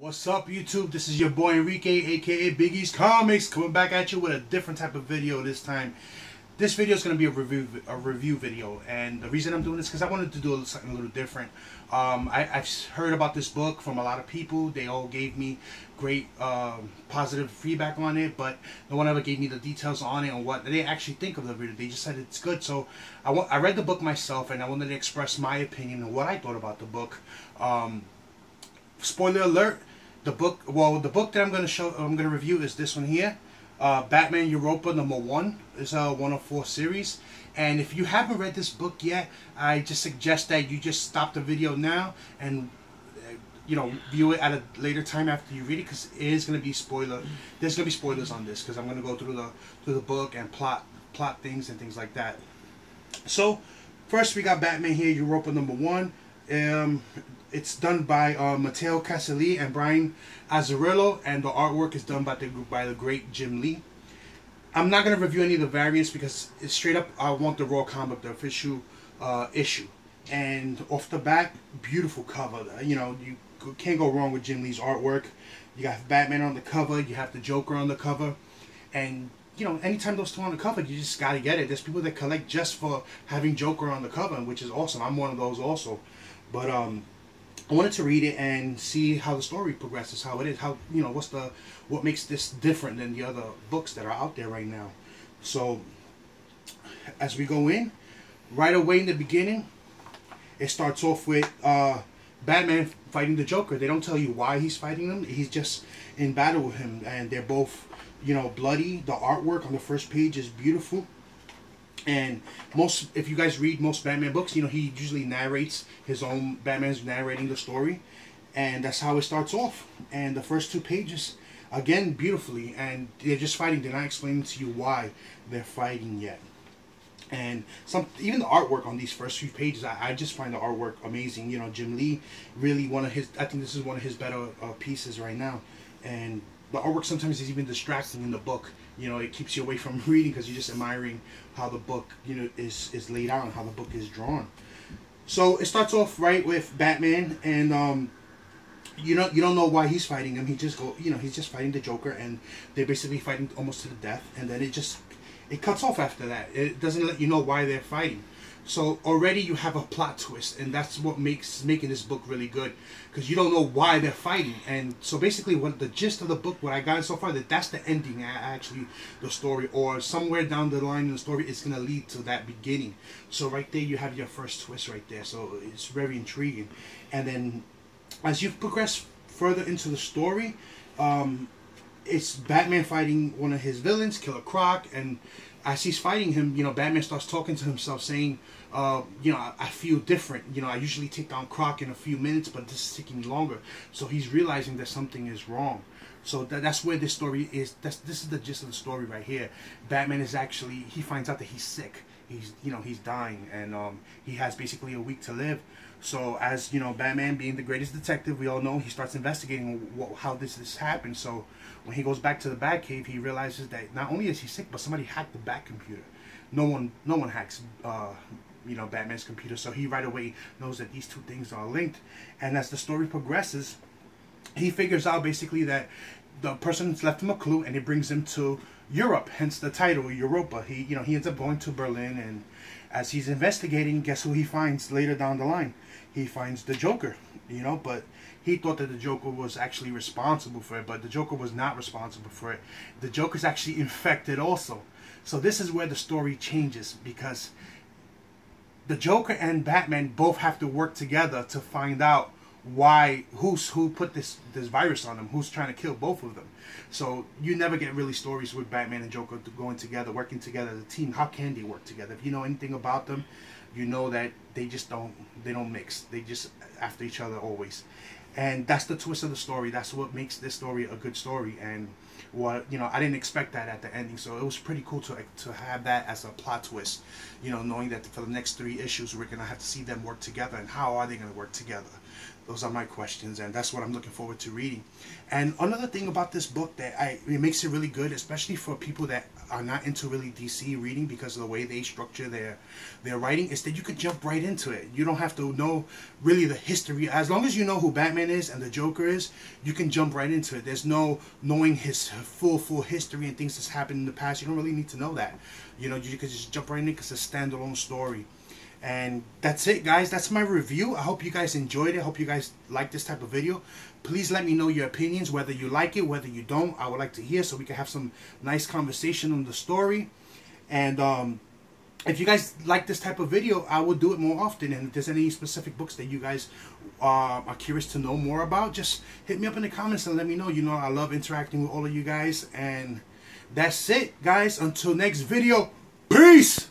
What's up, YouTube? This is your boy Enrique, aka Biggie's Comics, coming back at you with a different type of video this time. This video is going to be a review video, and the reason I'm doing this is because I wanted to do something a little different. I've heard about this book from a lot of people. They all gave me great positive feedback on it, but no one ever gave me the details on it and what they actually think of the video. They just said it's good. So I read the book myself, and I wanted to express my opinion and what I thought about the book. Spoiler alert: the book that I'm gonna review is this one here, Batman Europa #1. It's a 1 of 4 series, and if you haven't read this book yet, I just suggest that you just stop the video now and view it at a later time after you read it, because it is gonna be there's gonna be spoilers on this, because I'm gonna go through the book and plot things and things like that. So first we got Batman here, Europa #1. It's done by Matteo Casali and Brian Azzarello, and the artwork is done by the great Jim Lee. I'm not going to review any of the variants because it's straight up, I want the raw comic, the official issue. And off the bat, beautiful cover. You can't go wrong with Jim Lee's artwork. You got Batman on the cover, you have the Joker on the cover, and anytime those two on the cover, you just got to get it. There's people that collect just for having Joker on the cover, which is awesome. I'm one of those also. But I wanted to read it and see how the story progresses, how it is, how what makes this different than the other books that are out there right now. So as we go in, right away in the beginning, it starts off with Batman fighting the Joker. They don't tell you why he's fighting him. He's just in battle with him, and they're both bloody. The artwork on the first page is beautiful. And if you guys read most Batman books, he usually narrates his own. Batman's narrating the story, and that's how it starts off. And the first 2 pages, again, beautifully, and they're just fighting. They're not explaining to you why they're fighting yet. And even the artwork on these first few pages, I just find the artwork amazing. Jim Lee, really I think this is one of his better pieces right now. And the artwork sometimes is even distracting in the book. It keeps you away from reading because you're just admiring how the book, is laid out and how the book is drawn. So it starts off right with Batman, and you don't know why he's fighting him. He's just fighting the Joker, and they're basically fighting almost to the death. And then it cuts off after that. It doesn't let you know why they're fighting. So already you have a plot twist, and that's what makes making this book really good, because you don't know why they're fighting. And so basically, what the gist of the book, what I got so far, that's the ending, actually, the story, or somewhere down the line in the story, it's gonna lead to that beginning. So right there, you have your first twist right there. So it's very intriguing. And then as you progress further into the story, it's Batman fighting one of his villains, Killer Croc, and as he's fighting him, Batman starts talking to himself, saying, I feel different. I usually take down Croc in a few minutes, but this is taking longer. So he's realizing that something is wrong. So that's where this story is. This is the gist of the story right here. Batman he finds out that he's sick. He's dying, and he has basically a week to live. So as Batman being the greatest detective we all know, he starts investigating how this happened. So when he goes back to the Batcave, he realizes that not only is he sick, but somebody hacked the Bat computer. No one hacks Batman's computer. So he right away knows that these two things are linked. And as the story progresses, he figures out basically that the person's left him a clue, and it brings him to Europe, hence the title Europa. He ends up going to Berlin, and as he's investigating, guess who he finds later down the line? He finds the Joker. But he thought that the Joker was actually responsible for it, but the Joker was not responsible for it. The Joker's actually infected also. So this is where the story changes, because the Joker and Batman both have to work together to find out who put this virus on them, who's trying to kill both of them. So you never get really stories with Batman and Joker going together, working together as a team. How can they work together? If you know anything about them, you know that they don't mix. They just after each other always. And that's the twist of the story. That's what makes this story a good story. And I didn't expect that at the ending, so it was pretty cool to have that as a plot twist. Knowing that for the next 3 issues, we're gonna have to see them work together, and how are they gonna work together? Those are my questions, and that's what I'm looking forward to reading. And another thing about this book that it makes it really good, especially for people that are not into really DC reading, because of the way they structure their writing, is that you could jump right into it. You don't have to know really the history. As long as you know who Batman is and the Joker is, you can jump right into it. There's no knowing his full history and things that's happened in the past. You don't really need to know that. You know, you can just jump right in because it's a standalone story. And that's it, guys. That's my review. I hope you guys enjoyed it. I hope you guys like this type of video. Please let me know your opinions, whether you like it, whether you don't. I would like to hear, so we can have some nice conversation on the story. And if you guys like this type of video, I will do it more often. And if there's any specific books that you guys are curious to know more about, just hit me up in the comments and let me know. You know, I love interacting with all of you guys. And that's it, guys. Until next video, peace!